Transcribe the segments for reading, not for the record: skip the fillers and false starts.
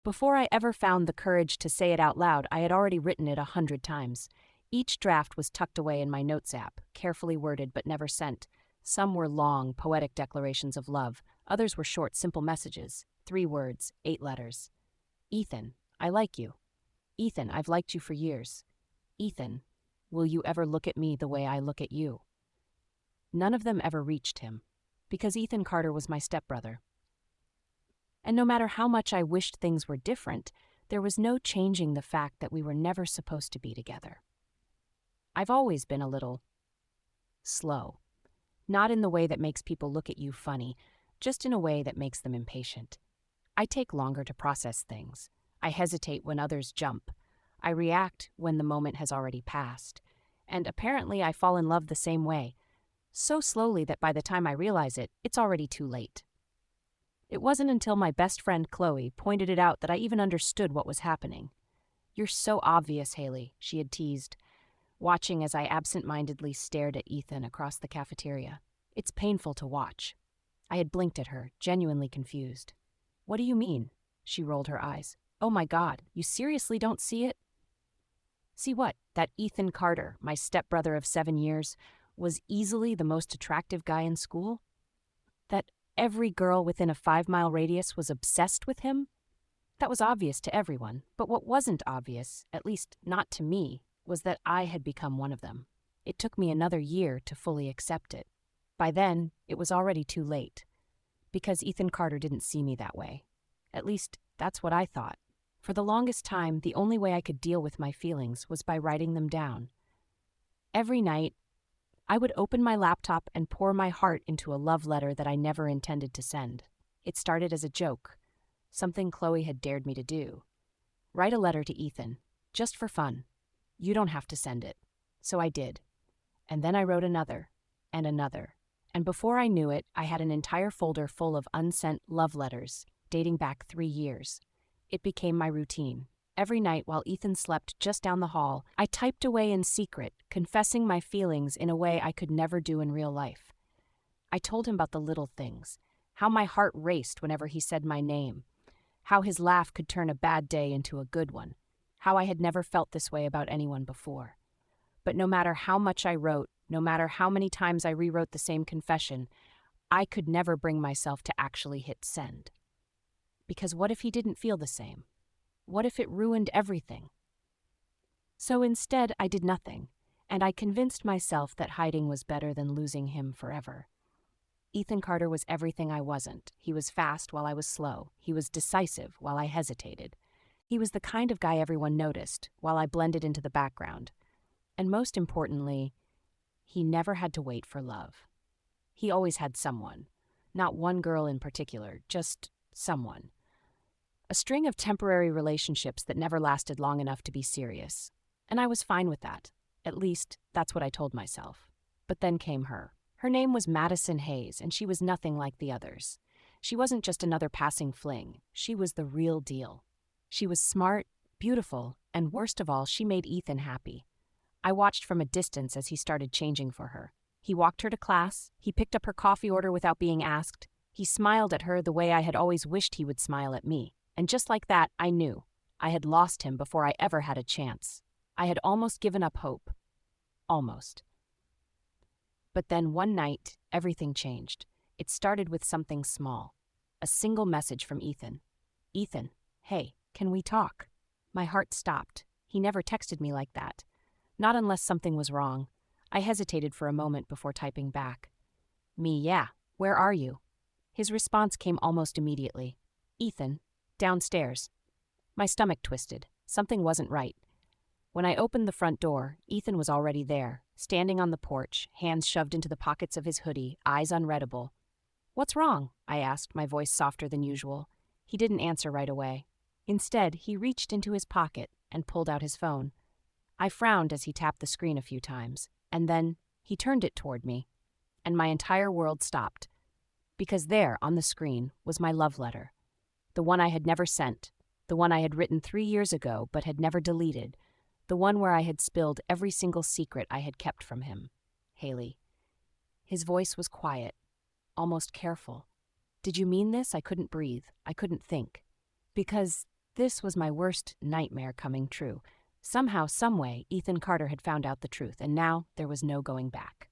Before I ever found the courage to say it out loud, I had already written it 100 times. Each draft was tucked away in my notes app, carefully worded but never sent. Some were long, poetic declarations of love. Others were short, simple messages. 3 words, 8 letters. Ethan, I like you. Ethan, I've liked you for years. Ethan, will you ever look at me the way I look at you? None of them ever reached him, because Ethan Carter was my stepbrother. And no matter how much I wished things were different, there was no changing the fact that we were never supposed to be together. I've always been a little slow. Not in the way that makes people look at you funny, just in a way that makes them impatient. I take longer to process things. I hesitate when others jump. I react when the moment has already passed. And apparently I fall in love the same way, so slowly that by the time I realize it, it's already too late. It wasn't until my best friend Chloe pointed it out that I even understood what was happening. "You're so obvious, Hailey," she had teased, watching as I absent-mindedly stared at Ethan across the cafeteria. "It's painful to watch." I had blinked at her, genuinely confused. "What do you mean?" She rolled her eyes. "Oh my God, you seriously don't see it?" "See what? That Ethan Carter, my stepbrother of 7 years, was easily the most attractive guy in school? That every girl within a 5-mile radius was obsessed with him? That was obvious to everyone, but what wasn't obvious, at least not to me, was that I had become one of them. It took me another year to fully accept it. By then, it was already too late, because Ethan Carter didn't see me that way. At least, that's what I thought. For the longest time, the only way I could deal with my feelings was by writing them down. Every night, I would open my laptop and pour my heart into a love letter that I never intended to send. It started as a joke, something Chloe had dared me to do. Write a letter to Ethan, just for fun. You don't have to send it. So I did. And then I wrote another, and another. And before I knew it, I had an entire folder full of unsent love letters, dating back 3 years. It became my routine. Every night while Ethan slept just down the hall, I typed away in secret, confessing my feelings in a way I could never do in real life. I told him about the little things, how my heart raced whenever he said my name, how his laugh could turn a bad day into a good one, how I had never felt this way about anyone before. But no matter how much I wrote, no matter how many times I rewrote the same confession, I could never bring myself to actually hit send. Because what if he didn't feel the same? What if it ruined everything? So instead, I did nothing, and I convinced myself that hiding was better than losing him forever. Ethan Carter was everything I wasn't. He was fast while I was slow. He was decisive while I hesitated. He was the kind of guy everyone noticed, while I blended into the background. And most importantly, he never had to wait for love. He always had someone. Not one girl in particular, just someone. A string of temporary relationships that never lasted long enough to be serious. And I was fine with that. At least, that's what I told myself. But then came her. Her name was Madison Hayes, and she was nothing like the others. She wasn't just another passing fling. She was the real deal. She was smart, beautiful, and worst of all, she made Ethan happy. I watched from a distance as he started changing for her. He walked her to class. He picked up her coffee order without being asked. He smiled at her the way I had always wished he would smile at me. And just like that, I knew. I had lost him before I ever had a chance. I had almost given up hope. Almost. But then one night, everything changed. It started with something small. A single message from Ethan. "Ethan, hey, can we talk?" My heart stopped. He never texted me like that. Not unless something was wrong. I hesitated for a moment before typing back. "Me, yeah. Where are you?" His response came almost immediately. "Ethan, downstairs." My stomach twisted. Something wasn't right. When I opened the front door, Ethan was already there, standing on the porch, hands shoved into the pockets of his hoodie, eyes unreadable. "What's wrong?" I asked, my voice softer than usual. He didn't answer right away. Instead, he reached into his pocket and pulled out his phone. I frowned as he tapped the screen a few times, and then he turned it toward me, and my entire world stopped. Because there, on the screen, was my love letter. The one I had never sent, the one I had written 3 years ago but had never deleted, the one where I had spilled every single secret I had kept from him. Hailey. His voice was quiet, almost careful. "Did you mean this?" I couldn't breathe. I couldn't think. "Because This was my worst nightmare coming true. Somehow, someway, Ethan Carter had found out the truth, and now there was no going back.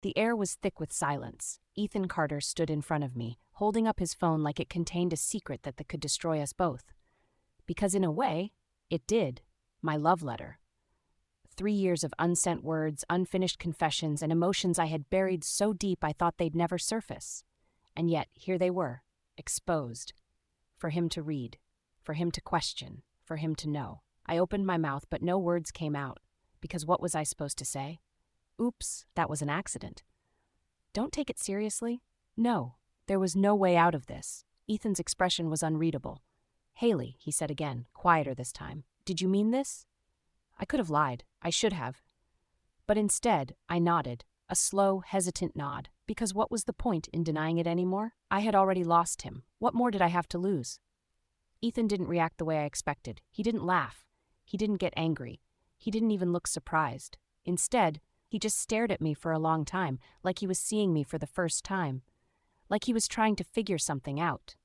The air was thick with silence. Ethan Carter stood in front of me, holding up his phone like it contained a secret that could destroy us both. Because in a way, it did. My love letter. 3 years of unsent words, unfinished confessions, and emotions I had buried so deep I thought they'd never surface. And yet, here they were, exposed. For him to read, for him to question, for him to know. I opened my mouth, but no words came out. Because what was I supposed to say? Oops, that was an accident. Don't take it seriously? No, there was no way out of this. Ethan's expression was unreadable. Hailey, he said again, quieter this time. Did you mean this? I could have lied. I should have. But instead, I nodded, a slow, hesitant nod, because what was the point in denying it anymore? I had already lost him. What more did I have to lose? Ethan didn't react the way I expected. He didn't laugh. He didn't get angry. He didn't even look surprised. Instead, he just stared at me for a long time, like he was seeing me for the first time. Like he was trying to figure something out.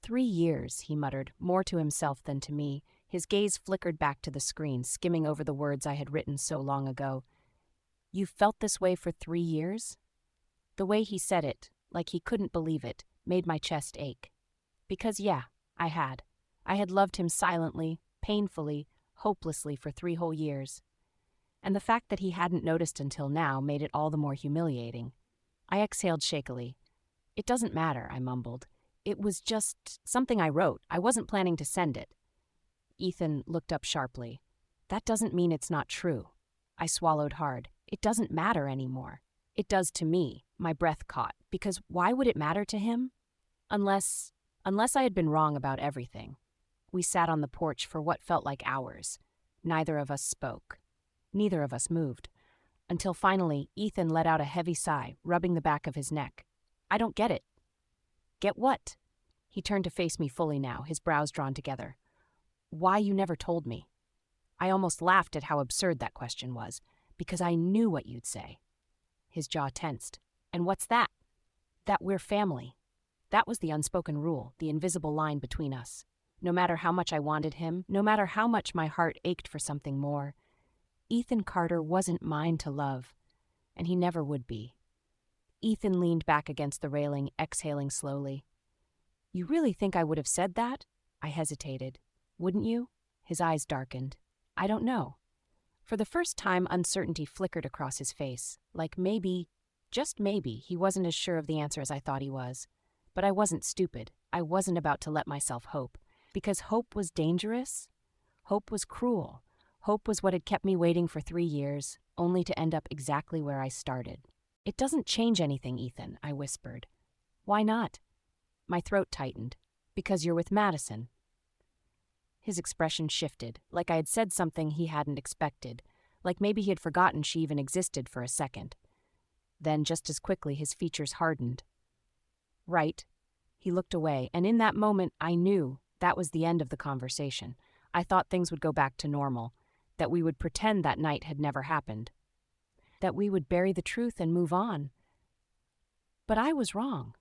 3 years, he muttered, more to himself than to me. His gaze flickered back to the screen, skimming over the words I had written so long ago. You felt this way for 3 years? The way he said it, like he couldn't believe it, made my chest ache. Because yeah, I had. I had loved him silently, painfully, hopelessly for 3 whole years. And the fact that he hadn't noticed until now made it all the more humiliating. I exhaled shakily. It doesn't matter, I mumbled. It was just something I wrote. I wasn't planning to send it. Ethan looked up sharply. That doesn't mean it's not true. I swallowed hard. It doesn't matter anymore. It does to me, my breath caught, because why would it matter to him? Unless I had been wrong about everything. We sat on the porch for what felt like hours. Neither of us spoke. Neither of us moved. Until finally, Ethan let out a heavy sigh, rubbing the back of his neck. I don't get it. Get what? He turned to face me fully now, his brows drawn together. Why you never told me? I almost laughed at how absurd that question was, because I knew what you'd say. His jaw tensed. And what's that? That we're family. That was the unspoken rule, the invisible line between us. No matter how much I wanted him, no matter how much my heart ached for something more, Ethan Carter wasn't mine to love, and he never would be. Ethan leaned back against the railing, exhaling slowly. You really think I would have said that? I hesitated. Wouldn't you? His eyes darkened. I don't know. For the first time, uncertainty flickered across his face, like maybe, just maybe, he wasn't as sure of the answer as I thought he was. But I wasn't stupid. I wasn't about to let myself hope. Because hope was dangerous. Hope was cruel. Hope was what had kept me waiting for 3 years, only to end up exactly where I started. It doesn't change anything, Ethan, I whispered. Why not? My throat tightened. Because you're with Madison. His expression shifted, like I had said something he hadn't expected, like maybe he had forgotten she even existed for a second. Then, just as quickly, his features hardened. Right. He looked away, and in that moment, I knew that was the end of the conversation. I thought things would go back to normal, that we would pretend that night had never happened, that we would bury the truth and move on. But I was wrong,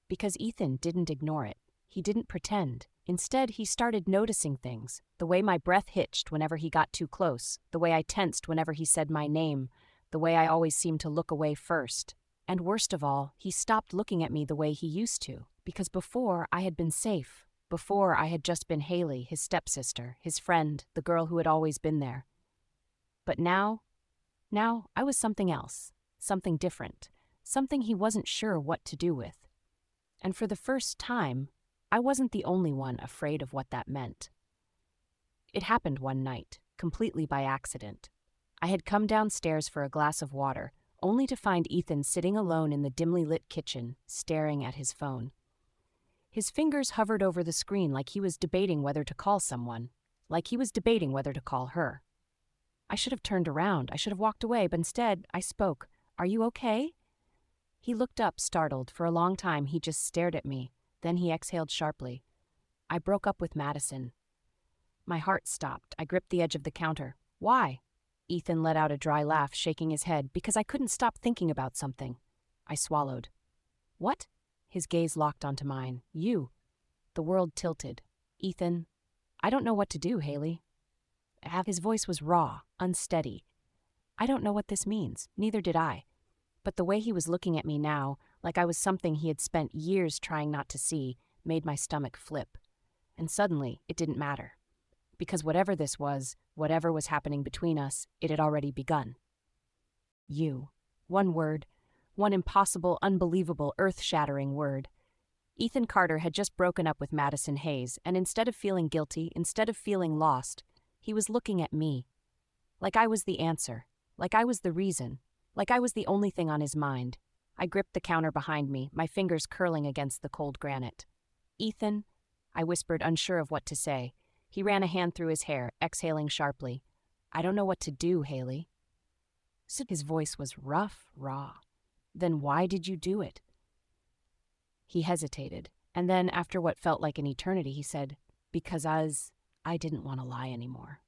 because Ethan didn't ignore it. He didn't pretend. Instead, he started noticing things, the way my breath hitched whenever he got too close, the way I tensed whenever he said my name, the way I always seemed to look away first. And worst of all, he stopped looking at me the way he used to, because before I had been safe. Before I had just been Hailey, his stepsister, his friend, the girl who had always been there. But now I was something else, something different, something he wasn't sure what to do with. And for the first time, I wasn't the only one afraid of what that meant. It happened one night, completely by accident. I had come downstairs for a glass of water, only to find Ethan sitting alone in the dimly lit kitchen, staring at his phone. His fingers hovered over the screen like he was debating whether to call someone, like he was debating whether to call her. I should have turned around, I should have walked away, but instead I spoke. Are you okay? He looked up, startled. For a long time he just stared at me. Then he exhaled sharply. I broke up with Madison. My heart stopped. I gripped the edge of the counter. Why? Ethan let out a dry laugh, shaking his head, because I couldn't stop thinking about something. I swallowed. What? His gaze locked onto mine. You. The world tilted. Ethan, I don't know what to do, Hailey. His voice was raw, unsteady. I don't know what this means, neither did I. But the way he was looking at me now, like I was something he had spent years trying not to see, made my stomach flip. And suddenly, it didn't matter. Because whatever this was, whatever was happening between us, it had already begun. You. One word. One impossible, unbelievable, earth-shattering word. Ethan Carter had just broken up with Madison Hayes, and instead of feeling guilty, instead of feeling lost, he was looking at me. Like I was the answer. Like I was the reason. Like I was the only thing on his mind. I gripped the counter behind me, my fingers curling against the cold granite. Ethan, I whispered, unsure of what to say. He ran a hand through his hair, exhaling sharply. I don't know what to do, Hailey. His voice was rough, raw. Then why did you do it? He hesitated, and then, after what felt like an eternity, he said, because I didn't want to lie anymore.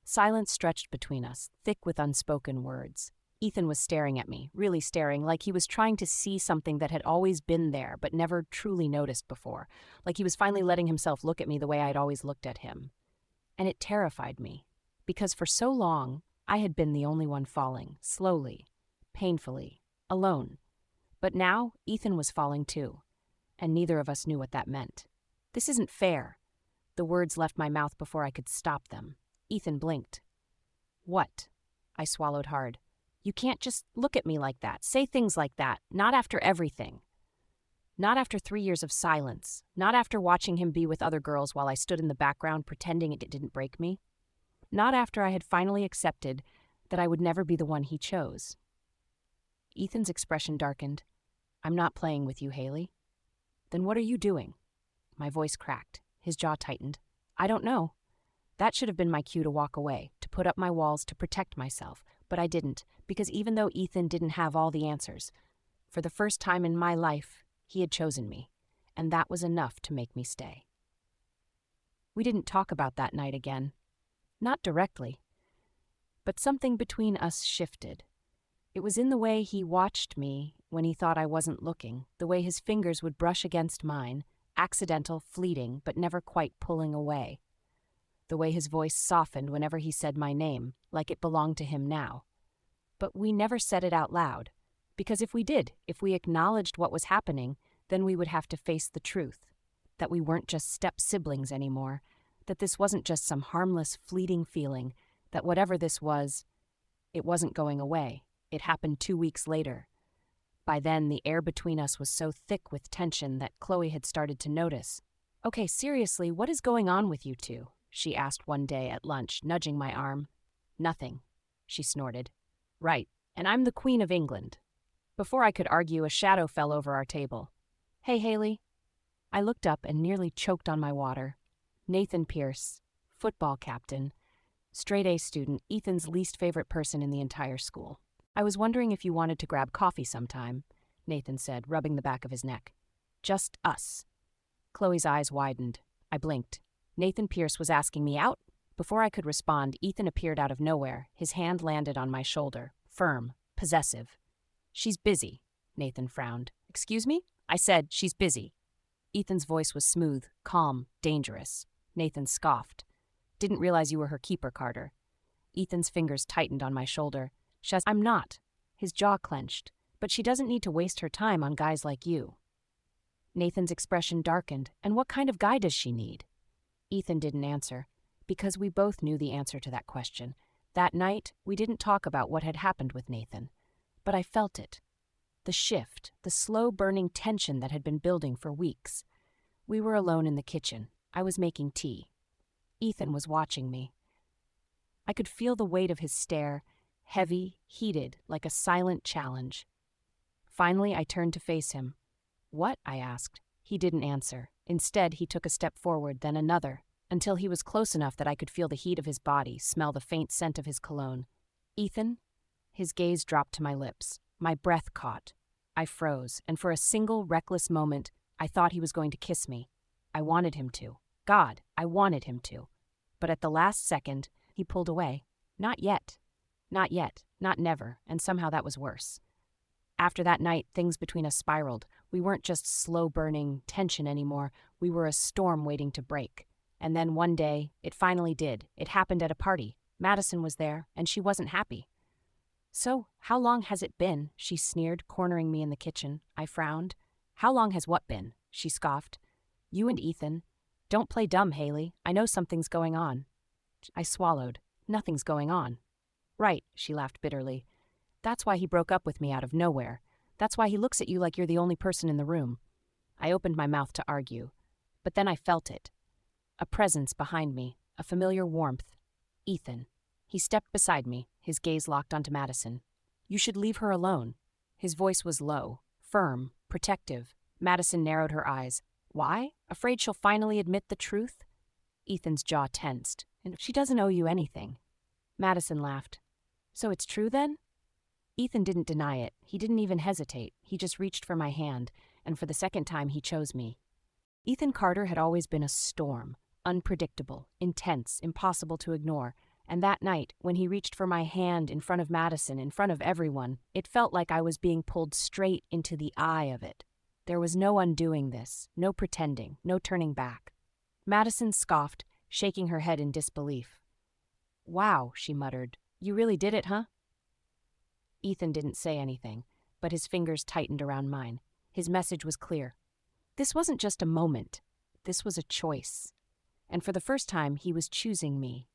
Silence stretched between us, thick with unspoken words. Ethan was staring at me, really staring, like he was trying to see something that had always been there but never truly noticed before, like he was finally letting himself look at me the way I'd always looked at him. And it terrified me, because for so long, I had been the only one falling, slowly, painfully, alone. But now, Ethan was falling too, and neither of us knew what that meant. This isn't fair. The words left my mouth before I could stop them. Ethan blinked. What? I swallowed hard. You can't just look at me like that, say things like that, not after everything. Not after 3 years of silence, not after watching him be with other girls while I stood in the background pretending it didn't break me. Not after I had finally accepted that I would never be the one he chose. Ethan's expression darkened. I'm not playing with you, Hailey. Then what are you doing? My voice cracked. His jaw tightened. I don't know. That should have been my cue to walk away, to put up my walls, to protect myself. But I didn't, because even though Ethan didn't have all the answers, for the first time in my life, he had chosen me, and that was enough to make me stay. We didn't talk about that night again. Not directly. But something between us shifted. It was in the way he watched me when he thought I wasn't looking, the way his fingers would brush against mine, accidental, fleeting, but never quite pulling away. The way his voice softened whenever he said my name, like it belonged to him now. But we never said it out loud, because if we did, if we acknowledged what was happening, then we would have to face the truth, that we weren't just step-siblings anymore, that this wasn't just some harmless, fleeting feeling, that whatever this was, it wasn't going away. It happened 2 weeks later. By then, the air between us was so thick with tension that Chloe had started to notice. Okay, seriously, what is going on with you two? She asked one day at lunch, nudging my arm. Nothing, she snorted. Right, and I'm the Queen of England. Before I could argue, a shadow fell over our table. Hey, Hailey. I looked up and nearly choked on my water. Nathan Pierce, football captain, straight-A student, Ethan's least favorite person in the entire school. I was wondering if you wanted to grab coffee sometime, Nathan said, rubbing the back of his neck. Just us. Chloe's eyes widened. I blinked. Nathan Pierce was asking me out? Before I could respond, Ethan appeared out of nowhere. His hand landed on my shoulder, firm, possessive. She's busy, Nathan frowned. Excuse me? I said, she's busy. Ethan's voice was smooth, calm, dangerous. Nathan scoffed. Didn't realize you were her keeper, Carter. Ethan's fingers tightened on my shoulder. I'm not. His jaw clenched. But she doesn't need to waste her time on guys like you. Nathan's expression darkened. And what kind of guy does she need? Ethan didn't answer, because we both knew the answer to that question. That night, we didn't talk about what had happened with Nathan. But I felt it. The shift, the slow-burning tension that had been building for weeks. We were alone in the kitchen. I was making tea. Ethan was watching me. I could feel the weight of his stare, heavy, heated, like a silent challenge. Finally, I turned to face him. What? I asked. He didn't answer. Instead, he took a step forward, then another, until he was close enough that I could feel the heat of his body, smell the faint scent of his cologne. Ethan? His gaze dropped to my lips. My breath caught. I froze, and for a single, reckless moment, I thought he was going to kiss me. I wanted him to. God, I wanted him to. But at the last second, he pulled away. Not yet. Not yet. Not never. And somehow that was worse. After that night, things between us spiraled. We weren't just slow-burning tension anymore. We were a storm waiting to break. And then one day, it finally did. It happened at a party. Madison was there, and she wasn't happy. "So, how long has it been?" she sneered, cornering me in the kitchen. I frowned. "How long has what been?" she scoffed. "You and Ethan. Don't play dumb, Hailey. I know something's going on." I swallowed. "Nothing's going on." "Right," she laughed bitterly. "That's why he broke up with me out of nowhere. That's why he looks at you like you're the only person in the room." I opened my mouth to argue, but then I felt it. A presence behind me, a familiar warmth. Ethan. He stepped beside me, his gaze locked onto Madison. "You should leave her alone." His voice was low, firm, protective. Madison narrowed her eyes. "Why? Afraid she'll finally admit the truth?" Ethan's jaw tensed. "And she doesn't owe you anything." Madison laughed. "So it's true then?" Ethan didn't deny it. He didn't even hesitate. He just reached for my hand, and for the second time he chose me. Ethan Carter had always been a storm, unpredictable, intense, impossible to ignore. And that night, when he reached for my hand in front of Madison, in front of everyone, it felt like I was being pulled straight into the eye of it. There was no undoing this, no pretending, no turning back. Madison scoffed, shaking her head in disbelief. "Wow," she muttered. "You really did it, huh?" Ethan didn't say anything, but his fingers tightened around mine. His message was clear. This wasn't just a moment. This was a choice. And for the first time, he was choosing me.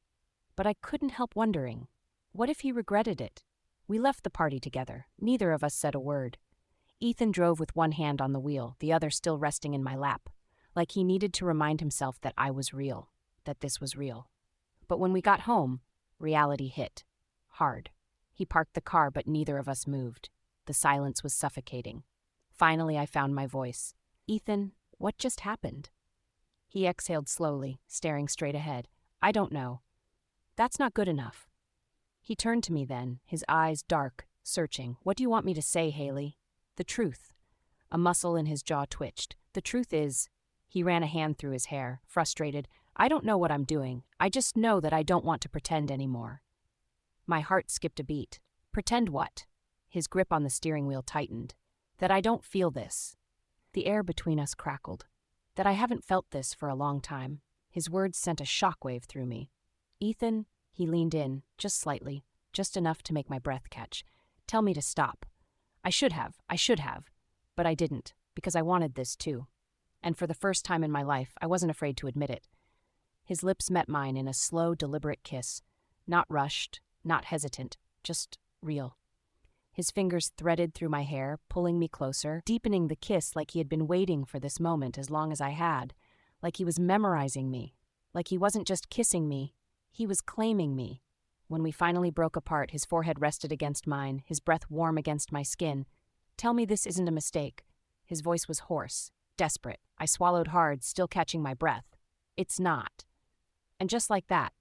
But I couldn't help wondering, what if he regretted it? We left the party together. Neither of us said a word. Ethan drove with one hand on the wheel, the other still resting in my lap, like he needed to remind himself that I was real, that this was real. But when we got home, reality hit. Hard. He parked the car, but neither of us moved. The silence was suffocating. Finally, I found my voice. "Ethan, what just happened?" He exhaled slowly, staring straight ahead. "I don't know." "That's not good enough." He turned to me then, his eyes dark, searching. "What do you want me to say, Hailey?" "The truth." A muscle in his jaw twitched. "The truth is..." He ran a hand through his hair, frustrated. "I don't know what I'm doing. I just know that I don't want to pretend anymore." My heart skipped a beat. "Pretend what?" His grip on the steering wheel tightened. "That I don't feel this." The air between us crackled. "That I haven't felt this for a long time." His words sent a shockwave through me. "Ethan," he leaned in, just slightly, just enough to make my breath catch. "Tell me to stop." I should have, but I didn't, because I wanted this too. And for the first time in my life, I wasn't afraid to admit it. His lips met mine in a slow, deliberate kiss. Not rushed, not hesitant, just real. His fingers threaded through my hair, pulling me closer, deepening the kiss like he had been waiting for this moment as long as I had, like he was memorizing me, like he wasn't just kissing me, he was claiming me. When we finally broke apart, his forehead rested against mine, his breath warm against my skin. "Tell me this isn't a mistake." His voice was hoarse, desperate. I swallowed hard, still catching my breath. "It's not." And just like that,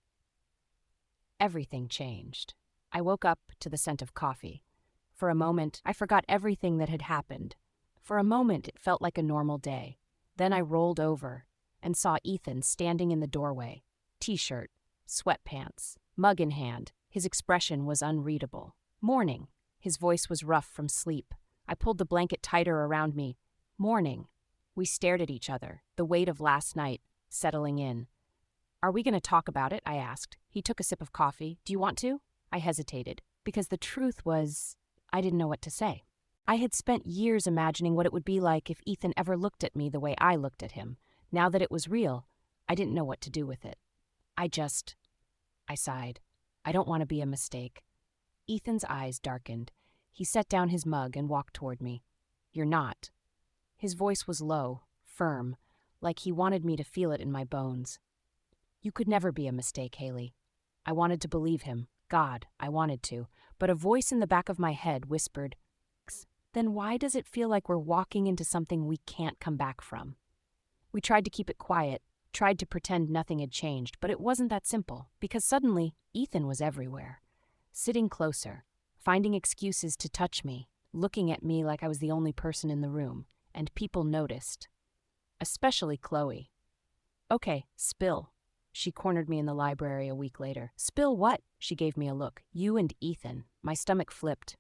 everything changed. I woke up to the scent of coffee. For a moment, I forgot everything that had happened. For a moment, it felt like a normal day. Then I rolled over and saw Ethan standing in the doorway. T-shirt, sweatpants, mug in hand. His expression was unreadable. "Morning." His voice was rough from sleep. I pulled the blanket tighter around me. "Morning." We stared at each other, the weight of last night settling in. "Are we going to talk about it?" I asked. He took a sip of coffee. "Do you want to?" I hesitated, because the truth was, I didn't know what to say. I had spent years imagining what it would be like if Ethan ever looked at me the way I looked at him. Now that it was real, I didn't know what to do with it. I sighed. "I don't want to be a mistake." Ethan's eyes darkened. He set down his mug and walked toward me. "You're not." His voice was low, firm, like he wanted me to feel it in my bones. "You could never be a mistake, Hailey." I wanted to believe him. God, I wanted to. But a voice in the back of my head whispered, "Then why does it feel like we're walking into something we can't come back from?" We tried to keep it quiet, tried to pretend nothing had changed, but it wasn't that simple, because suddenly, Ethan was everywhere. Sitting closer, finding excuses to touch me, looking at me like I was the only person in the room, and people noticed. Especially Chloe. "Okay, spill." She cornered me in the library a week later. "Spill what?" She gave me a look. "You and Ethan." My stomach flipped.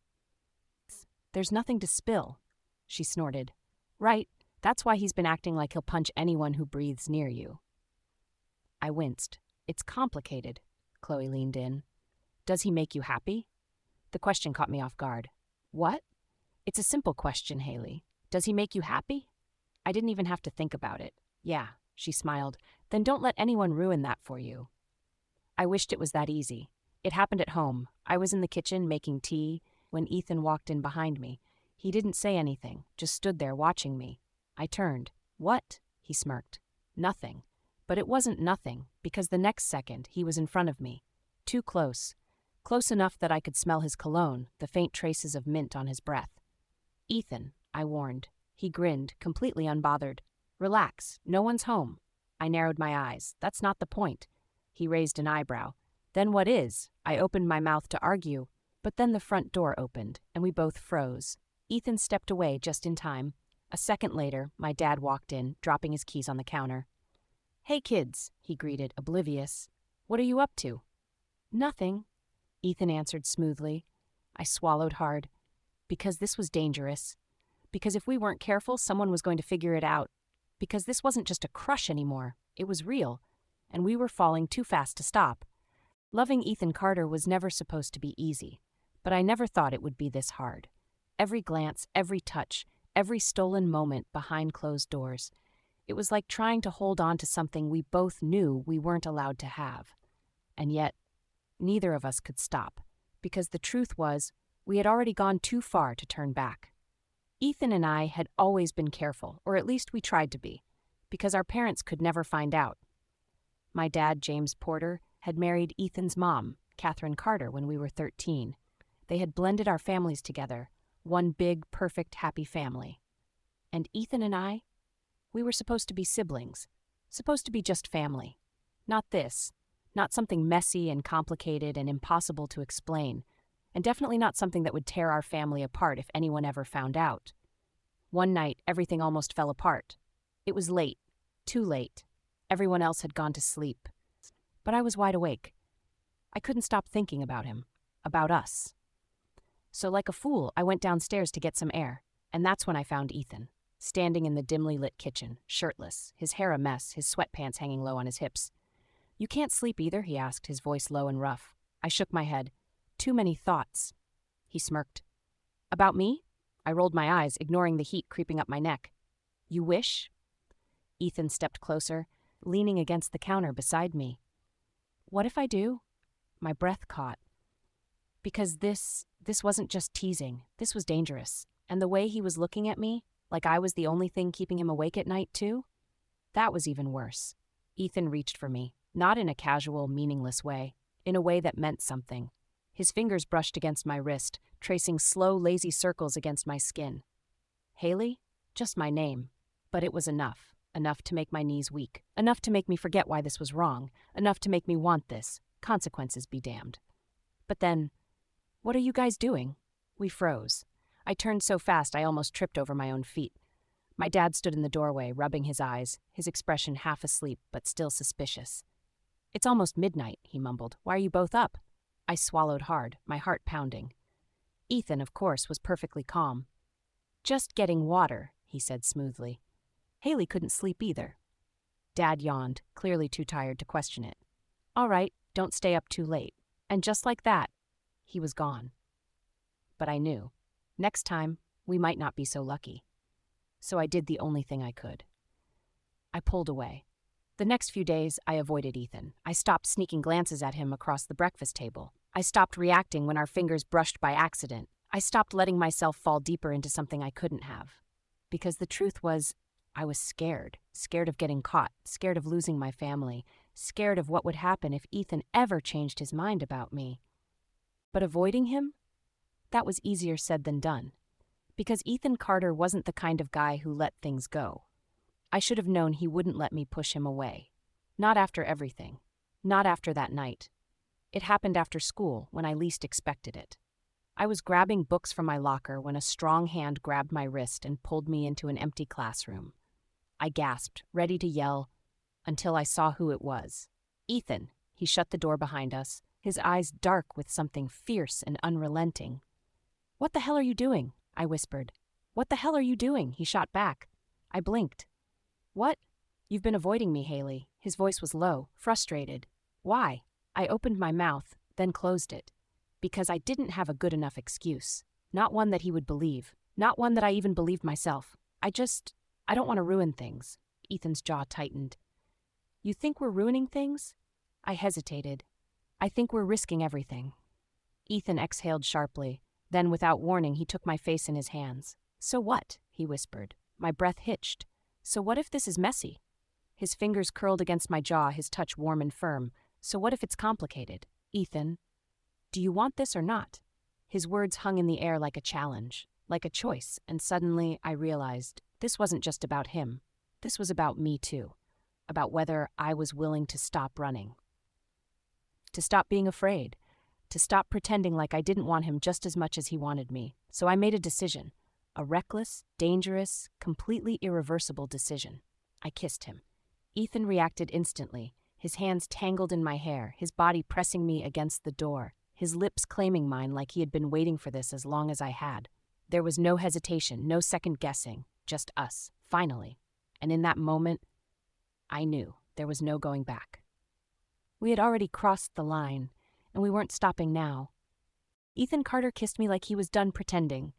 "There's nothing to spill," she snorted. "Right, that's why he's been acting like he'll punch anyone who breathes near you." I winced. It's complicated. Chloe leaned in. Does he make you happy? The question caught me off guard. What? It's a simple question, Hailey. Does he make you happy? I didn't even have to think about it. Yeah, she smiled. Then don't let anyone ruin that for you. I wished it was that easy. It happened at home. I was in the kitchen making tea when Ethan walked in behind me. He didn't say anything, just stood there watching me. I turned. What? He smirked. Nothing. But it wasn't nothing, because the next second he was in front of me. Too close. Close enough that I could smell his cologne, the faint traces of mint on his breath. Ethan, I warned. He grinned, completely unbothered. Relax, no one's home. I narrowed my eyes. That's not the point. He raised an eyebrow. Then what is? I opened my mouth to argue, but then the front door opened, and we both froze. Ethan stepped away just in time. A second later, my dad walked in, dropping his keys on the counter. Hey kids, he greeted, oblivious. What are you up to? Nothing, Ethan answered smoothly. I swallowed hard. Because this was dangerous. Because if we weren't careful, someone was going to figure it out. Because this wasn't just a crush anymore. It was real. And we were falling too fast to stop. Loving Ethan Carter was never supposed to be easy. But I never thought it would be this hard. Every glance, every touch, every stolen moment behind closed doors. It was like trying to hold on to something we both knew we weren't allowed to have. And yet, neither of us could stop. Because the truth was, we had already gone too far to turn back. Ethan and I had always been careful, or at least we tried to be, because our parents could never find out. My dad, James Porter, had married Ethan's mom, Catherine Carter, when we were 13. They had blended our families together, one big, perfect, happy family. And Ethan and I, we were supposed to be siblings, supposed to be just family. Not this, not something messy and complicated and impossible to explain, and definitely not something that would tear our family apart if anyone ever found out. One night, everything almost fell apart. It was late, too late. Everyone else had gone to sleep. But I was wide awake. I couldn't stop thinking about him, about us. So like a fool, I went downstairs to get some air, and that's when I found Ethan, standing in the dimly lit kitchen, shirtless, his hair a mess, his sweatpants hanging low on his hips. You can't sleep either, he asked, his voice low and rough. I shook my head. Too many thoughts. He smirked. About me? I rolled my eyes, ignoring the heat creeping up my neck. You wish? Ethan stepped closer, leaning against the counter beside me. What if I do? My breath caught. Because this wasn't just teasing. This was dangerous. And the way he was looking at me, like I was the only thing keeping him awake at night, too? That was even worse. Ethan reached for me, not in a casual, meaningless way, in a way that meant something. His fingers brushed against my wrist, tracing slow, lazy circles against my skin. Hailey? Just my name. But it was enough. Enough to make my knees weak. Enough to make me forget why this was wrong. Enough to make me want this. Consequences be damned. But then, what are you guys doing? We froze. I turned so fast I almost tripped over my own feet. My dad stood in the doorway, rubbing his eyes, his expression half asleep but still suspicious. It's almost midnight, he mumbled. Why are you both up? I swallowed hard, my heart pounding. Ethan, of course, was perfectly calm. Just getting water, he said smoothly. Hailey couldn't sleep either. Dad yawned, clearly too tired to question it. All right, don't stay up too late. And just like that, he was gone. But I knew. Next time, we might not be so lucky. So I did the only thing I could. I pulled away. The next few days, I avoided Ethan. I stopped sneaking glances at him across the breakfast table. I stopped reacting when our fingers brushed by accident. I stopped letting myself fall deeper into something I couldn't have. Because the truth was, I was scared. Scared of getting caught. Scared of losing my family. Scared of what would happen if Ethan ever changed his mind about me. But avoiding him? That was easier said than done. Because Ethan Carter wasn't the kind of guy who let things go. I should have known he wouldn't let me push him away. Not after everything. Not after that night. It happened after school, when I least expected it. I was grabbing books from my locker when a strong hand grabbed my wrist and pulled me into an empty classroom. I gasped, ready to yell, until I saw who it was. Ethan. He shut the door behind us, his eyes dark with something fierce and unrelenting. What the hell are you doing? I whispered. What the hell are you doing? He shot back. I blinked. What? "You've been avoiding me, Hailey." His voice was low, frustrated. "Why?" I opened my mouth, then closed it. Because I didn't have a good enough excuse. Not one that he would believe. Not one that I even believed myself. I don't want to ruin things. Ethan's jaw tightened. "You think we're ruining things?" I hesitated. "I think we're risking everything." Ethan exhaled sharply. Then, without warning, he took my face in his hands. "So what?" he whispered. My breath hitched. "So what if this is messy?" His fingers curled against my jaw, his touch warm and firm. "So what if it's complicated? Ethan, do you want this or not?" His words hung in the air like a challenge, like a choice, and suddenly I realized this wasn't just about him. This was about me too. About whether I was willing to stop running. To stop being afraid. To stop pretending like I didn't want him just as much as he wanted me. So I made a decision. A reckless, dangerous, completely irreversible decision. I kissed him. Ethan reacted instantly, his hands tangled in my hair, his body pressing me against the door, his lips claiming mine like he had been waiting for this as long as I had. There was no hesitation, no second guessing, just us, finally. And in that moment, I knew there was no going back. We had already crossed the line, and we weren't stopping now. Ethan Carter kissed me like he was done pretending,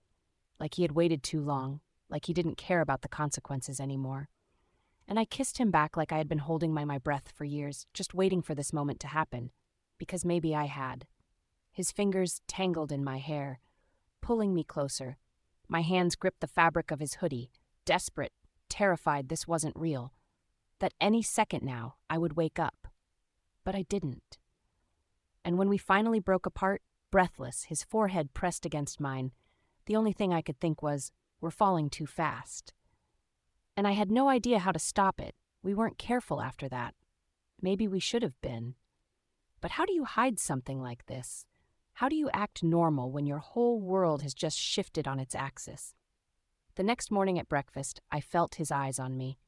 like he had waited too long, like he didn't care about the consequences anymore. And I kissed him back like I had been holding my breath for years, just waiting for this moment to happen, because maybe I had. His fingers tangled in my hair, pulling me closer. My hands gripped the fabric of his hoodie, desperate, terrified this wasn't real, that any second now I would wake up. But I didn't. And when we finally broke apart, breathless, his forehead pressed against mine, the only thing I could think was, we're falling too fast. And I had no idea how to stop it. We weren't careful after that. Maybe we should have been. But how do you hide something like this? How do you act normal when your whole world has just shifted on its axis? The next morning at breakfast, I felt his eyes on me.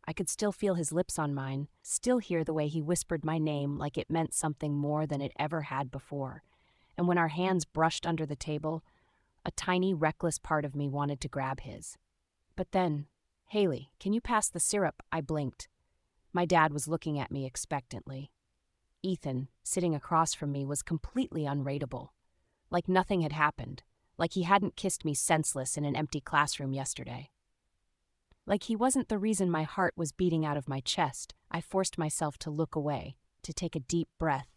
I could still feel his lips on mine, still hear the way he whispered my name like it meant something more than it ever had before. And when our hands brushed under the table, a tiny, reckless part of me wanted to grab his. But then, "Hailey, can you pass the syrup?" I blinked. My dad was looking at me expectantly. Ethan, sitting across from me, was completely unreadable. Like nothing had happened. Like he hadn't kissed me senseless in an empty classroom yesterday. Like he wasn't the reason my heart was beating out of my chest. I forced myself to look away, to take a deep breath.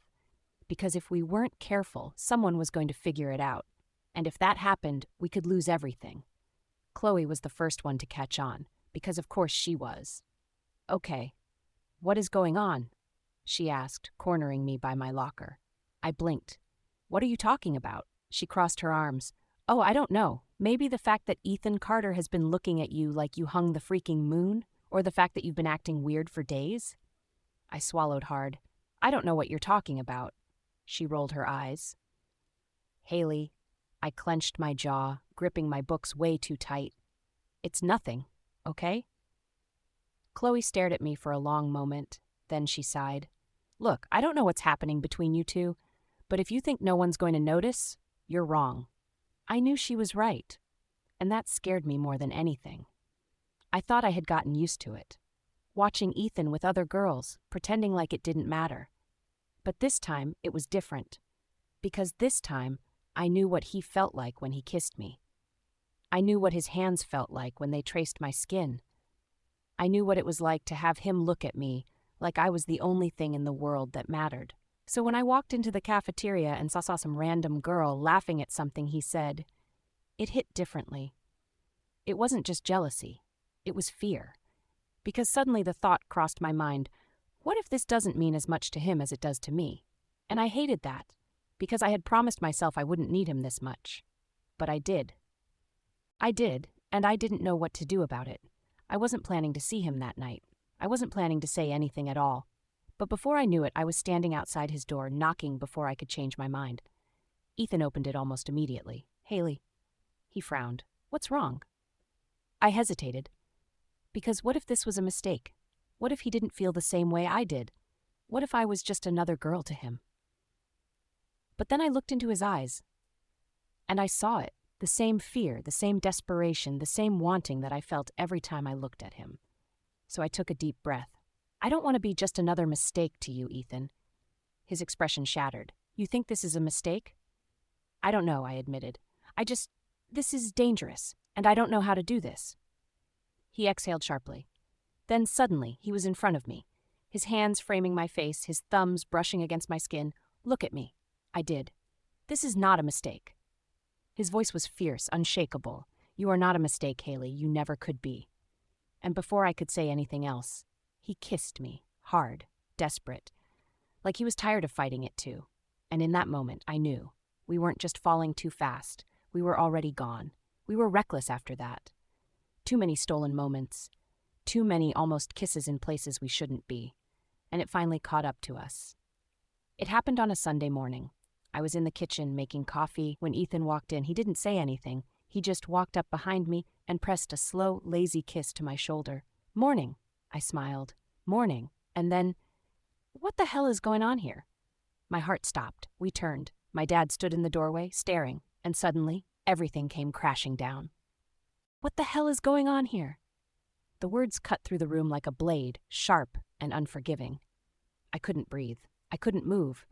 Because if we weren't careful, someone was going to figure it out. And if that happened, we could lose everything. Chloe was the first one to catch on, because of course she was. "Okay, what is going on?" she asked, cornering me by my locker. I blinked. "What are you talking about?" She crossed her arms. "Oh, I don't know. Maybe the fact that Ethan Carter has been looking at you like you hung the freaking moon, or the fact that you've been acting weird for days?" I swallowed hard. "I don't know what you're talking about." She rolled her eyes. "Hailey," I clenched my jaw, gripping my books way too tight. "It's nothing, okay?" Chloe stared at me for a long moment. Then she sighed. "Look, I don't know what's happening between you two, but if you think no one's going to notice, you're wrong." I knew she was right, and that scared me more than anything. I thought I had gotten used to it, watching Ethan with other girls, pretending like it didn't matter. But this time, it was different, because this time, I knew what he felt like when he kissed me. I knew what his hands felt like when they traced my skin. I knew what it was like to have him look at me like I was the only thing in the world that mattered. So when I walked into the cafeteria and saw some random girl laughing at something he said, it hit differently. It wasn't just jealousy. It was fear. Because suddenly the thought crossed my mind, what if this doesn't mean as much to him as it does to me? And I hated that, because I had promised myself I wouldn't need him this much. But I did. And I didn't know what to do about it. I wasn't planning to see him that night. I wasn't planning to say anything at all. But before I knew it, I was standing outside his door, knocking before I could change my mind. Ethan opened it almost immediately. "Hailey." He frowned. "What's wrong?" I hesitated. Because what if this was a mistake? What if he didn't feel the same way I did? What if I was just another girl to him? But then I looked into his eyes, and I saw it. The same fear, the same desperation, the same wanting that I felt every time I looked at him. so I took a deep breath. I don't want to be just another mistake to you, Ethan. His expression shattered. You think this is a mistake? I don't know, I admitted. This is dangerous, and I don't know how to do this. He exhaled sharply. Then suddenly, he was in front of me, his hands framing my face, his thumbs brushing against my skin. Look at me. I did. This is not a mistake. His voice was fierce, unshakable. You are not a mistake, Hailey. You never could be. And before I could say anything else, he kissed me, hard, desperate, like he was tired of fighting it too. And in that moment, I knew. We weren't just falling too fast. We were already gone. We were reckless after that. Too many stolen moments. Too many almost kisses in places we shouldn't be. And it finally caught up to us. It happened on a Sunday morning. I was in the kitchen making coffee when Ethan walked in. He didn't say anything. He just walked up behind me and pressed a slow, lazy kiss to my shoulder. Morning, I smiled. Morning. And then, what the hell is going on here? My heart stopped. We turned. My dad stood in the doorway, staring, and suddenly, everything came crashing down. What the hell is going on here? The words cut through the room like a blade, sharp and unforgiving. I couldn't breathe. I couldn't move,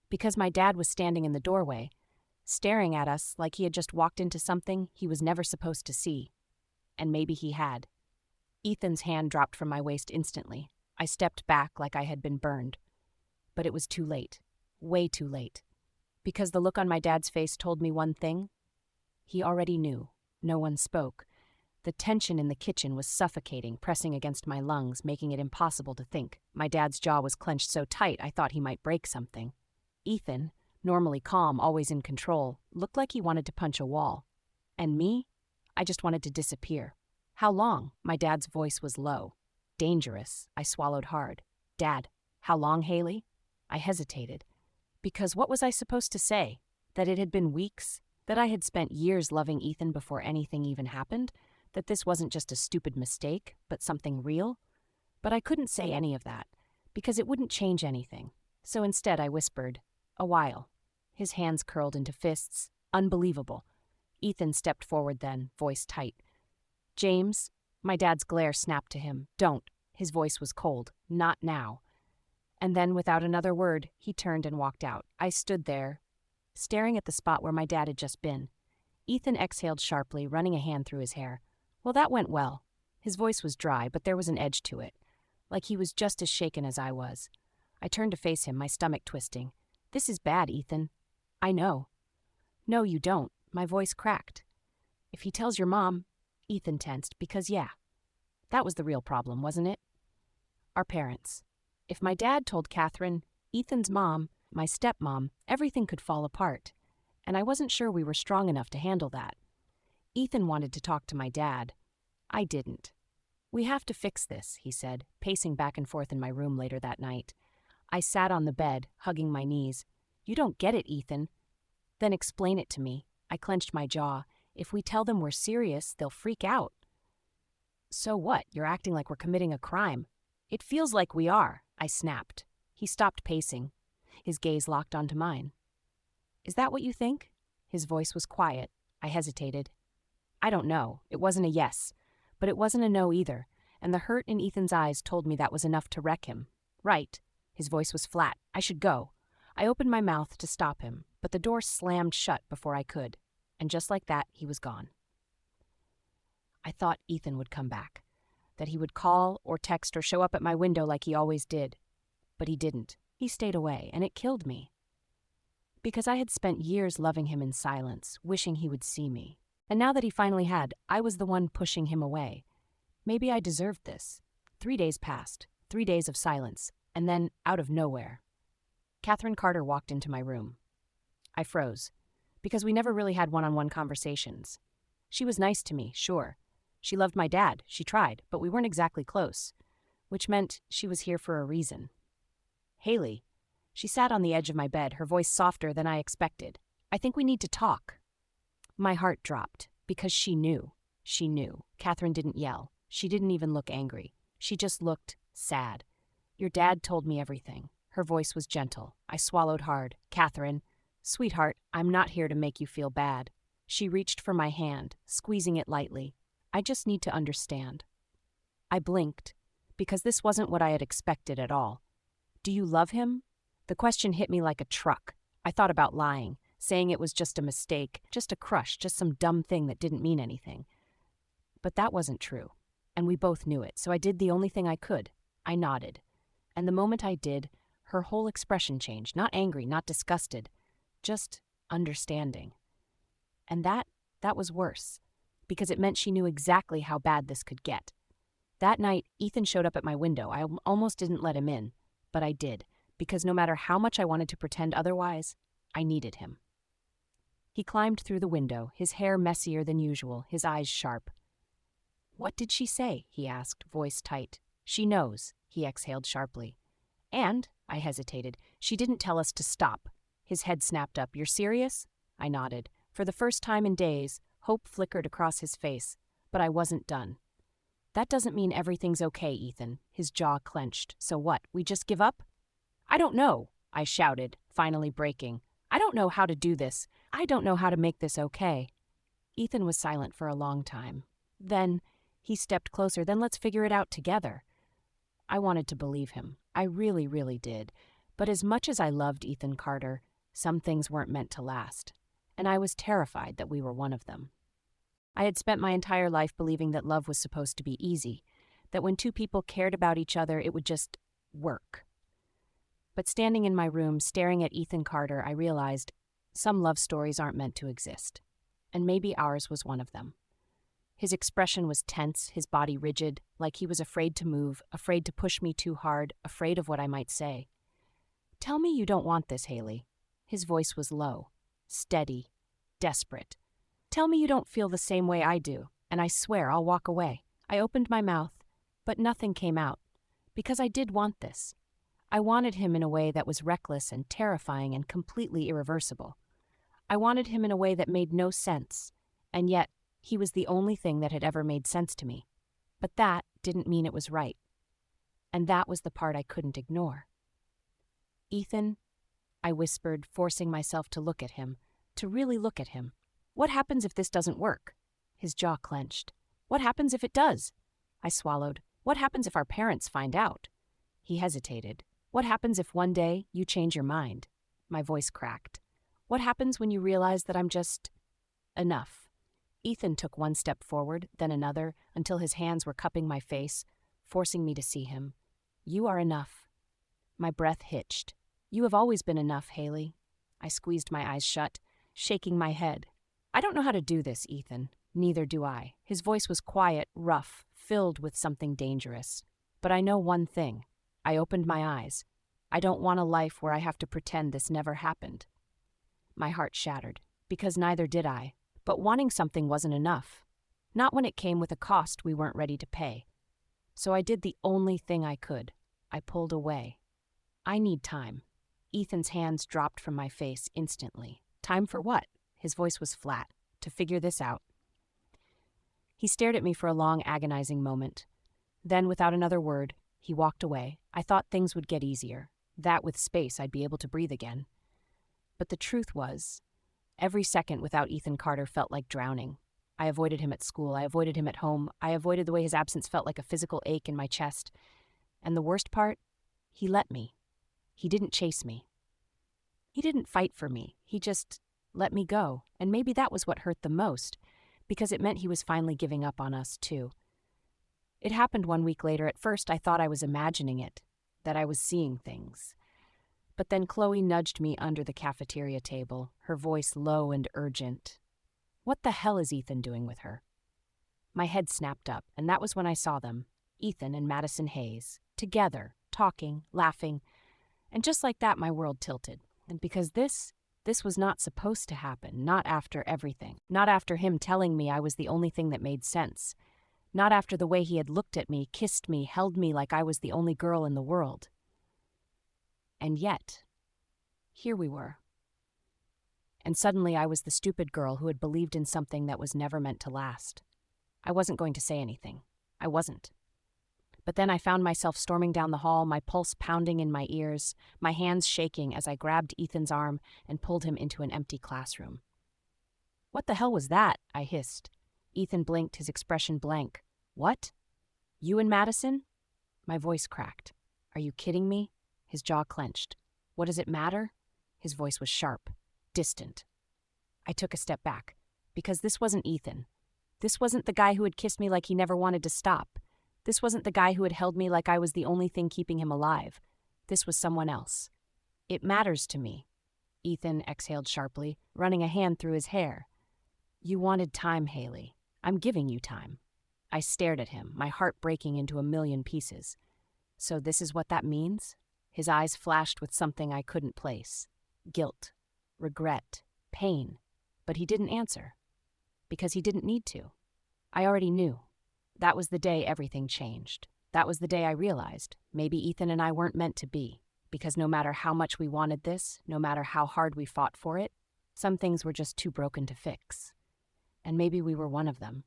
because my dad was standing in the doorway, staring at us like he had just walked into something he was never supposed to see. And maybe he had. Ethan's hand dropped from my waist instantly. I stepped back like I had been burned. But it was too late. Way too late. Because the look on my dad's face told me one thing. He already knew. No one spoke. The tension in the kitchen was suffocating, pressing against my lungs, making it impossible to think. My dad's jaw was clenched so tight I thought he might break something. Ethan, normally calm, always in control, looked like he wanted to punch a wall. And me? I just wanted to disappear. How long? My dad's voice was low. Dangerous. I swallowed hard. Dad, how long, Hailey? I hesitated. Because what was I supposed to say? That it had been weeks? That I had spent years loving Ethan before anything even happened? That this wasn't just a stupid mistake, but something real? But I couldn't say any of that, because it wouldn't change anything. So instead I whispered, a while. His hands curled into fists. Unbelievable. Ethan stepped forward then, voice tight. James, my dad's glare snapped to him. Don't. His voice was cold. Not now. And then, without another word, he turned and walked out. I stood there, staring at the spot where my dad had just been. Ethan exhaled sharply, running a hand through his hair. Well, that went well. His voice was dry, but there was an edge to it, like he was just as shaken as I was. I turned to face him, my stomach twisting. This is bad, Ethan. I know. No, you don't. My voice cracked. If he tells your mom... Ethan tensed, because that was the real problem, wasn't it? Our parents. If my dad told Catherine, Ethan's mom, my stepmom, everything could fall apart. And I wasn't sure we were strong enough to handle that. Ethan wanted to talk to my dad. I didn't. We have to fix this, he said, pacing back and forth in my room later that night. I sat on the bed, hugging my knees. You don't get it, Ethan. Then explain it to me. I clenched my jaw. If we tell them we're serious, they'll freak out. So what? You're acting like we're committing a crime. It feels like we are, I snapped. He stopped pacing. His gaze locked onto mine. Is that what you think? His voice was quiet. I hesitated. I don't know. It wasn't a yes. But it wasn't a no either, and the hurt in Ethan's eyes told me that was enough to wreck him. Right. His voice was flat. I should go. I opened my mouth to stop him, but the door slammed shut before I could. And just like that, he was gone. I thought Ethan would come back, that he would call or text or show up at my window like he always did. But he didn't. He stayed away, and it killed me. Because I had spent years loving him in silence, wishing he would see me. And now that he finally had, I was the one pushing him away. Maybe I deserved this. 3 days passed, 3 days of silence, and then, out of nowhere, Catherine Carter walked into my room. I froze, because we never really had one-on-one conversations. She was nice to me, sure. She loved my dad, she tried, but we weren't exactly close, which meant she was here for a reason. Hailey. She sat on the edge of my bed, her voice softer than I expected. I think we need to talk. My heart dropped, because she knew. She knew. Catherine didn't yell. She didn't even look angry. She just looked sad. Your dad told me everything. Her voice was gentle. I swallowed hard. Catherine, sweetheart, I'm not here to make you feel bad. She reached for my hand, squeezing it lightly. I just need to understand. I blinked, because this wasn't what I had expected at all. Do you love him? The question hit me like a truck. I thought about lying, saying it was just a mistake, just a crush, just some dumb thing that didn't mean anything. But that wasn't true, and we both knew it, so I did the only thing I could. I nodded. And the moment I did, her whole expression changed, not angry, not disgusted, just understanding. And that was worse, because it meant she knew exactly how bad this could get. That night, Ethan showed up at my window. I almost didn't let him in, but I did, because no matter how much I wanted to pretend otherwise, I needed him. He climbed through the window, his hair messier than usual, his eyes sharp. "What did she say?" he asked, voice tight. "She knows," he exhaled sharply. "And," I hesitated, "she didn't tell us to stop." His head snapped up. "You're serious?" I nodded. For the first time in days, hope flickered across his face, but I wasn't done. "That doesn't mean everything's okay, Ethan." His jaw clenched. "So what, we just give up?" "I don't know," I shouted, finally breaking. "I don't know how to do this. I don't know how to make this okay." Ethan was silent for a long time. Then he stepped closer. "Then let's figure it out together." I wanted to believe him. I really, really did. But as much as I loved Ethan Carter, some things weren't meant to last. And I was terrified that we were one of them. I had spent my entire life believing that love was supposed to be easy, that when two people cared about each other, it would just work. But standing in my room, staring at Ethan Carter, I realized some love stories aren't meant to exist. And maybe ours was one of them. His expression was tense, his body rigid, like he was afraid to move, afraid to push me too hard, afraid of what I might say. "Tell me you don't want this, Hailey." His voice was low, steady, desperate. "Tell me you don't feel the same way I do, and I swear I'll walk away." I opened my mouth, but nothing came out, because I did want this. I wanted him in a way that was reckless and terrifying and completely irreversible. I wanted him in a way that made no sense, and yet he was the only thing that had ever made sense to me. But that didn't mean it was right. And that was the part I couldn't ignore. "Ethan," I whispered, forcing myself to look at him, to really look at him. "What happens if this doesn't work?" His jaw clenched. "What happens if it does?" I swallowed. "What happens if our parents find out?" He hesitated. "What happens if one day you change your mind?" My voice cracked. "What happens when you realize that I'm just enough?" Ethan took one step forward, then another, until his hands were cupping my face, forcing me to see him. "You are enough." My breath hitched. "You have always been enough, Hailey." I squeezed my eyes shut, shaking my head. "I don't know how to do this, Ethan." "Neither do I." His voice was quiet, rough, filled with something dangerous. "But I know one thing." I opened my eyes. "I don't want a life where I have to pretend this never happened." My heart shattered, because neither did I. But wanting something wasn't enough. Not when it came with a cost we weren't ready to pay. So I did the only thing I could. I pulled away. "I need time." Ethan's hands dropped from my face instantly. "Time for what?" His voice was flat. "To figure this out." He stared at me for a long, agonizing moment. Then, without another word, he walked away. I thought things would get easier. That with space, I'd be able to breathe again. But the truth was, every second without Ethan Carter felt like drowning. I avoided him at school. I avoided him at home. I avoided the way his absence felt like a physical ache in my chest. And the worst part? He let me. He didn't chase me. He didn't fight for me. He just let me go. And maybe that was what hurt the most, because it meant he was finally giving up on us, too. It happened 1 week later. At first, I thought I was imagining it, that I was seeing things. But then Chloe nudged me under the cafeteria table, her voice low and urgent. "What the hell is Ethan doing with her?" My head snapped up, and that was when I saw them, Ethan and Madison Hayes, together, talking, laughing. And just like that, my world tilted. And because this was not supposed to happen, not after everything. Not after him telling me I was the only thing that made sense. Not after the way he had looked at me, kissed me, held me like I was the only girl in the world. And yet, here we were. And suddenly I was the stupid girl who had believed in something that was never meant to last. I wasn't going to say anything. I wasn't. But then I found myself storming down the hall, my pulse pounding in my ears, my hands shaking as I grabbed Ethan's arm and pulled him into an empty classroom. "What the hell was that?" I hissed. Ethan blinked, his expression blank. "What? You and Madison?" My voice cracked. Are you kidding me? His jaw clenched. What does it matter? His voice was sharp, distant. I took a step back, because this wasn't Ethan. This wasn't the guy who had kissed me like he never wanted to stop. This wasn't the guy who had held me like I was the only thing keeping him alive. This was someone else. It matters to me. Ethan exhaled sharply, running a hand through his hair. You wanted time, Hailey. I'm giving you time. I stared at him, my heart breaking into a million pieces. So this is what that means? His eyes flashed with something I couldn't place. Guilt, regret, pain. But he didn't answer. Because he didn't need to. I already knew. That was the day everything changed. That was the day I realized maybe Ethan and I weren't meant to be. Because no matter how much we wanted this, no matter how hard we fought for it, some things were just too broken to fix. And maybe we were one of them.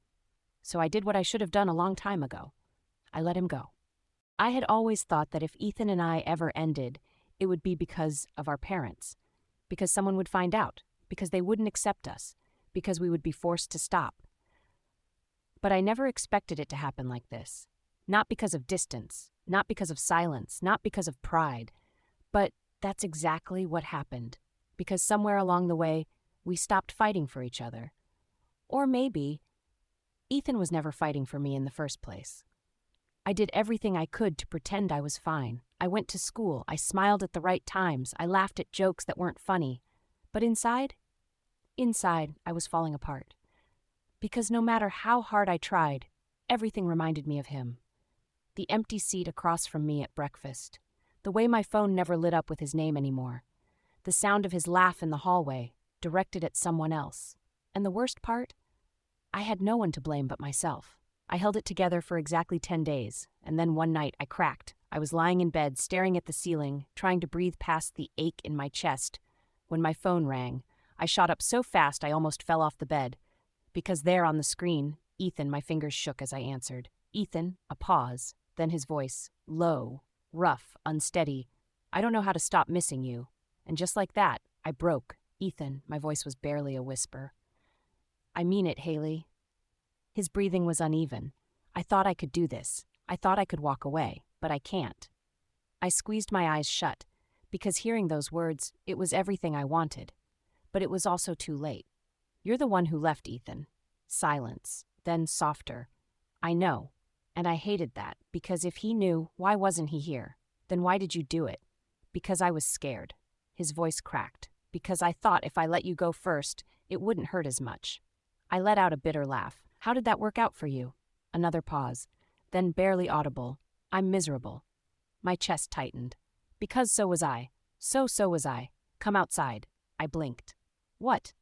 So I did what I should have done a long time ago. I let him go. I had always thought that if Ethan and I ever ended, it would be because of our parents. Because someone would find out. Because they wouldn't accept us. Because we would be forced to stop. But I never expected it to happen like this. Not because of distance. Not because of silence. Not because of pride. But that's exactly what happened. Because somewhere along the way, we stopped fighting for each other. Or maybe Ethan was never fighting for me in the first place. I did everything I could to pretend I was fine. I went to school. I smiled at the right times. I laughed at jokes that weren't funny. But inside, I was falling apart. Because no matter how hard I tried, everything reminded me of him. The empty seat across from me at breakfast. The way my phone never lit up with his name anymore. The sound of his laugh in the hallway, directed at someone else. And the worst part? I had no one to blame but myself. I held it together for exactly 10 days, and then one night I cracked. I was lying in bed, staring at the ceiling, trying to breathe past the ache in my chest, when my phone rang. I shot up so fast I almost fell off the bed. Because there on the screen, Ethan, my fingers shook as I answered. Ethan, a pause, then his voice, low, rough, unsteady. I don't know how to stop missing you. And just like that, I broke. Ethan, my voice was barely a whisper. I mean it, Hailey. His breathing was uneven. I thought I could do this. I thought I could walk away, but I can't. I squeezed my eyes shut, because hearing those words, it was everything I wanted. But it was also too late. You're the one who left, Ethan. Silence, then softer. I know, and I hated that, because if he knew, why wasn't he here? Then why did you do it? Because I was scared. His voice cracked. Because I thought if I let you go first, it wouldn't hurt as much. I let out a bitter laugh. How did that work out for you? Another pause. Then barely audible. I'm miserable. My chest tightened. Because so was I. So was I. Come outside. I blinked. What?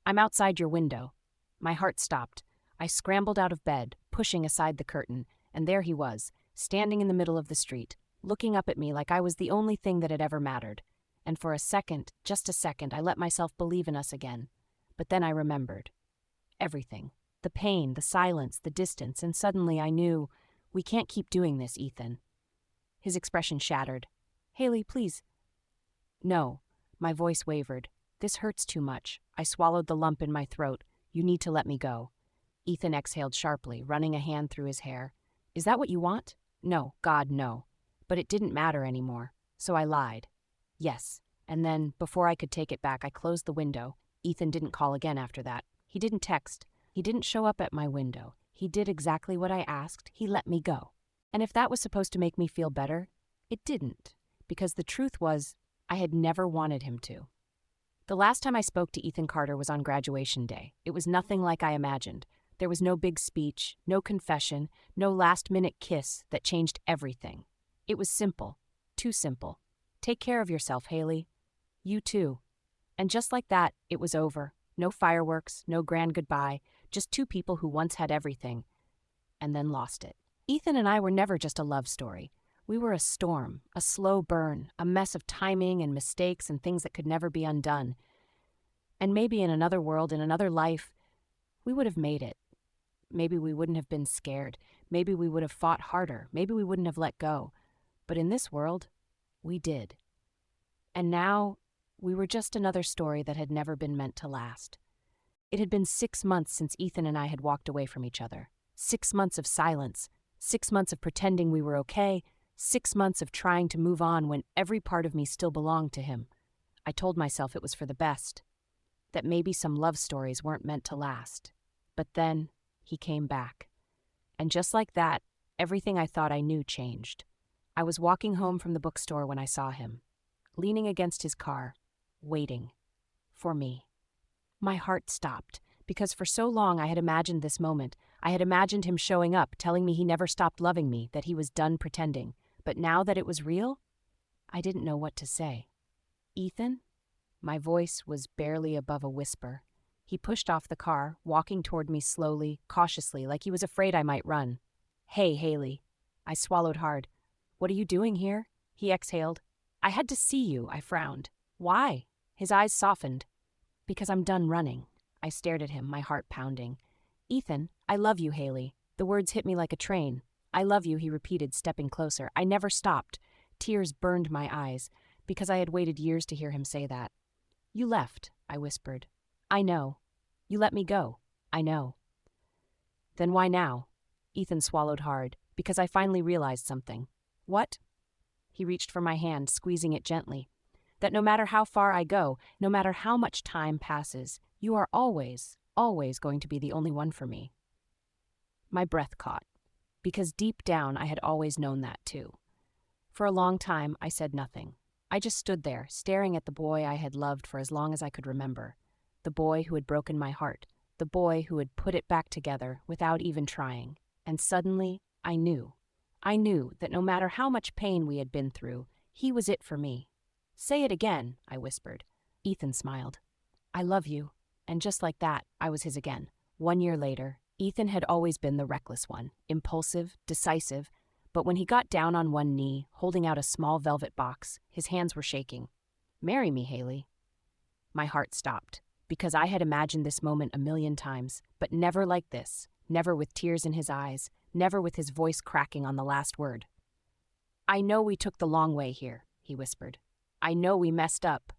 I'm outside your window. My heart stopped. I scrambled out of bed, pushing aside the curtain, and there he was, standing in the middle of the street, looking up at me like I was the only thing that had ever mattered. And for a second, just a second, I let myself believe in us again. But then I remembered. Everything. The pain, the silence, the distance, and suddenly I knew, we can't keep doing this, Ethan. His expression shattered. Hailey, please. No. My voice wavered. This hurts too much. I swallowed the lump in my throat. You need to let me go. Ethan exhaled sharply, running a hand through his hair. Is that what you want? No, God, no. But it didn't matter anymore. So I lied. Yes. And then, before I could take it back, I closed the window. Ethan didn't call again after that. He didn't text. He didn't show up at my window. He did exactly what I asked. He let me go. And if that was supposed to make me feel better, it didn't. Because the truth was, I had never wanted him to. The last time I spoke to Ethan Carter was on graduation day. It was nothing like I imagined. There was no big speech, no confession, no last-minute kiss that changed everything. It was simple. Too simple. Take care of yourself, Hailey. You too. And just like that, it was over. No fireworks, no grand goodbye, just two people who once had everything, and then lost it. Ethan and I were never just a love story. We were a storm, a slow burn, a mess of timing and mistakes and things that could never be undone. And maybe in another world, in another life, we would have made it. Maybe we wouldn't have been scared. Maybe we would have fought harder. Maybe we wouldn't have let go. But in this world, we did. And now, we were just another story that had never been meant to last. It had been 6 months since Ethan and I had walked away from each other. 6 months of silence. 6 months of pretending we were okay, 6 months of trying to move on when every part of me still belonged to him. I told myself it was for the best, that maybe some love stories weren't meant to last. But then, he came back. And just like that, everything I thought I knew changed. I was walking home from the bookstore when I saw him, leaning against his car, waiting. For me. My heart stopped, because for so long I had imagined this moment. I had imagined him showing up, telling me he never stopped loving me, that he was done pretending. But now that it was real, I didn't know what to say. Ethan? My voice was barely above a whisper. He pushed off the car, walking toward me slowly, cautiously, like he was afraid I might run. Hey, Hailey. I swallowed hard. What are you doing here? He exhaled. I had to see you, I frowned. Why? His eyes softened. Because I'm done running. I stared at him, my heart pounding. Ethan, I love you, Hailey. The words hit me like a train. I love you, he repeated, stepping closer. I never stopped. Tears burned my eyes, because I had waited years to hear him say that. You left, I whispered. I know. You let me go. I know. Then why now? Ethan swallowed hard, because I finally realized something. What? He reached for my hand, squeezing it gently. That no matter how far I go, no matter how much time passes, you are always, always going to be the only one for me. My breath caught, because deep down I had always known that too. For a long time, I said nothing. I just stood there, staring at the boy I had loved for as long as I could remember. The boy who had broken my heart. The boy who had put it back together without even trying. And suddenly, I knew. I knew that no matter how much pain we had been through, he was it for me. Say it again, I whispered. Ethan smiled. I love you. And just like that, I was his again. 1 year later, Ethan had always been the reckless one, impulsive, decisive, but when he got down on one knee, holding out a small velvet box, his hands were shaking. Marry me, Hailey. My heart stopped, because I had imagined this moment a million times, but never like this, never with tears in his eyes, never with his voice cracking on the last word. I know we took the long way here, he whispered. I know we messed up.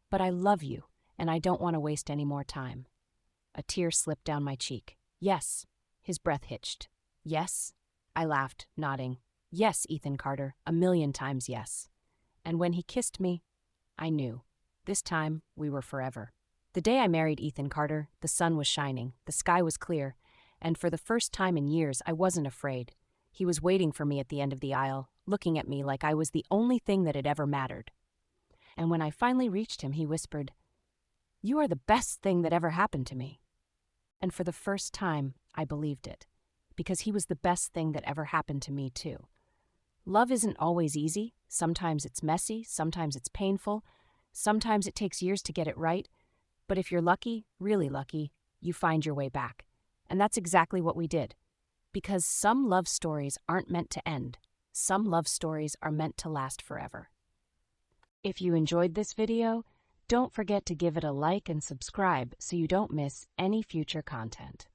But I love you, and I don't want to waste any more time. A tear slipped down my cheek. Yes. His breath hitched. Yes? I laughed, nodding. Yes, Ethan Carter, 1,000,000 times yes. And when he kissed me, I knew. This time, we were forever. The day I married Ethan Carter, the sun was shining, the sky was clear, and for the first time in years, I wasn't afraid. He was waiting for me at the end of the aisle, looking at me like I was the only thing that had ever mattered. And when I finally reached him, he whispered, You are the best thing that ever happened to me. And for the first time, I believed it, because he was the best thing that ever happened to me, too. Love isn't always easy. Sometimes it's messy, sometimes it's painful, sometimes it takes years to get it right. But if you're lucky, really lucky, you find your way back. And that's exactly what we did. Because some love stories aren't meant to end. Some love stories are meant to last forever. If you enjoyed this video, don't forget to give it a like and subscribe so you don't miss any future content.